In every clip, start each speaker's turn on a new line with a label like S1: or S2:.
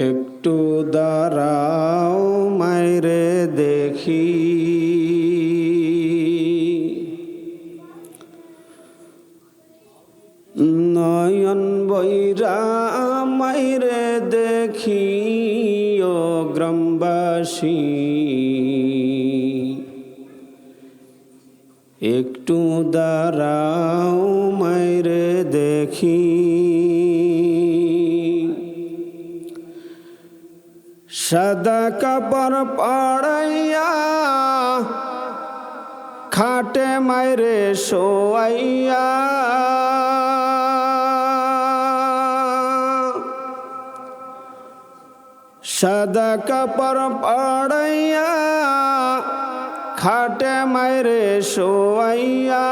S1: একটু দাঁড়াও মাইরে দেখি, নয়ন বৈরা মাইরে দেখি ও গ্রামবাসী। একটু দাঁড়াও মাইরে দেখি, সাদা কাপড় পড়াইয়া খাটে মাইরে শোয়াইয়া, সাদা কাপড় পড়াইয়া খাটে মাইরে শোয়াইয়া,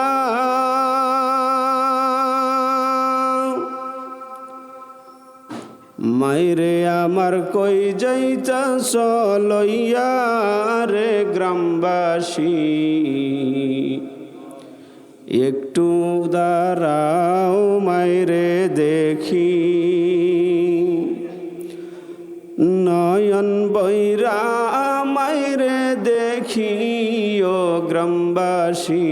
S1: মাইরে আমার কই যাইতাছ লইয়া রে গ্রামবাসী। একটু দাঁড়াও মাইরে দেখি, নয়ন বৈরা মাইরে দেখি ও গ্রামবাসী।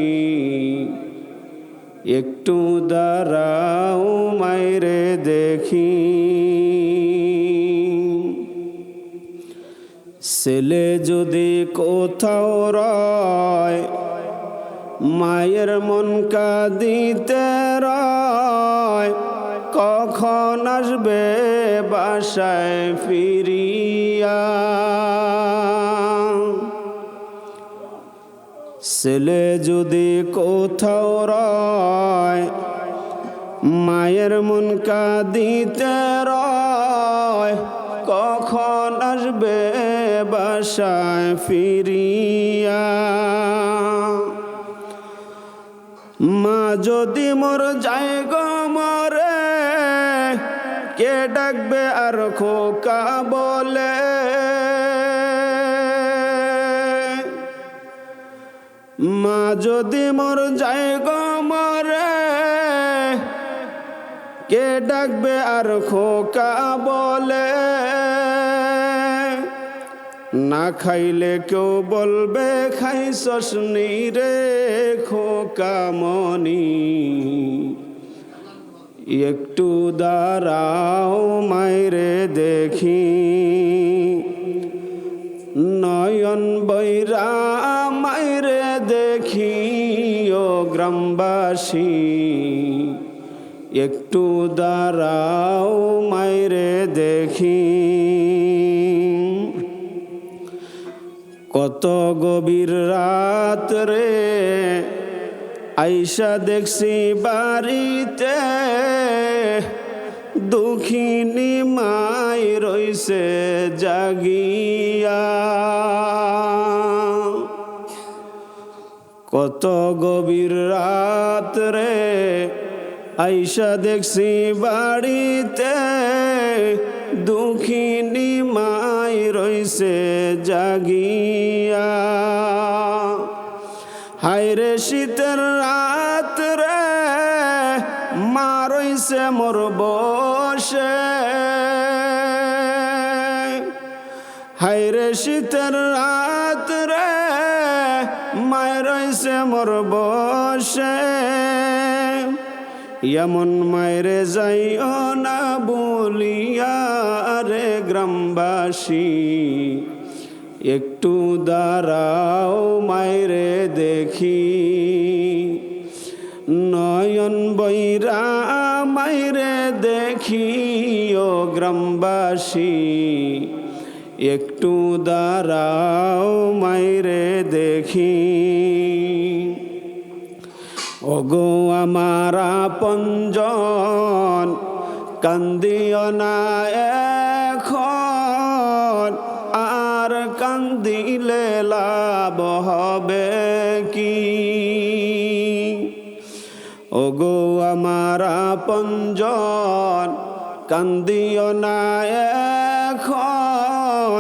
S1: একটু দাঁড়াও মাইরে দেখি, ছেলে যদি কোথাও রয় মায়ের মন কাঁদিতে রয়, কখন আসবে বাসায় ফিরিয়া। ছেলে যদি কোথাও রয় মায়ের মন কাঁদিতে রয়, কখন আসবে বাসায় ফিরিয়া। মা যদি মোর যায় গো মরে, কে ডাকবে আর খোকা বলে। মা যদি মোর যায় গো মরে, কে ডাকবে আর খোকা বলে। না খাইলে কেউ বলবে খাইছস নি রে খোকা মনি। একটু দাঁড়াও মাইরে দেখি, নয়ন বৈরা মাইরে দেখি ও গ্রামবাসী। একটু দাঁড়াও মাইরে দেখি, কত গভীর রাত রে আইসা দেখছি বাড়িতে, দুঃখিনী মাই রইছে জাগিয়া। কত গভীর রাত রে আইসা দেখছি বাড়িতে, দুঃখিনী মাই রইছে জাগিয়া। হায়রে শীতের রাত রে মা রইছে মোর বসে। হায়রে শীতের রাত রে মা রইছে মোর বসে। এমন মায়েরে যাইও না বলিয়া রে গ্রামবাসী। একটু দাঁড়াও মায়েরে দেখি, নয়ন বৈরা মায়েরে দেখি ও গ্রামবাসী। একটু দাঁড়াও মায়েরে দেখি, ওগো আমার আপনজন কান্দিও না এখন, আর কান্দিলে লাভ হবে কি। ওগো আমার আপনজন কান্দিও না এখন,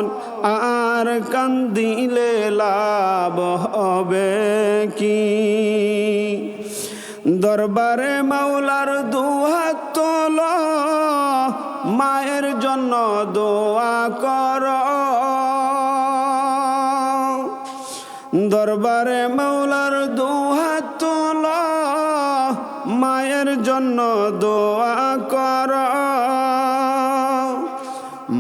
S1: আর কান্দিলে লাভ হবে কি। দরবারে মাওলার দুহাত তোলো, মায়ের জন্য দোয়া কর দরবারে মৌলার দুহাত তোল মায়ের জন্য দোয়া কর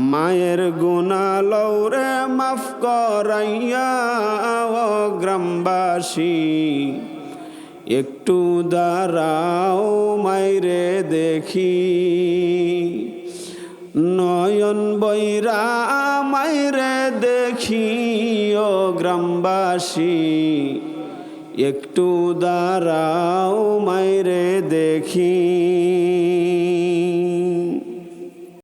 S1: মায়ের গুনাহ লওরে মাফ করাইয়া ও গ্রামবাসী একটু দাঁড়াও মাইরে দেখি নয়ন বৈরা মাইরে দেখি ও গ্রামবাসী একটু দাঁড়াও মাইরে দেখি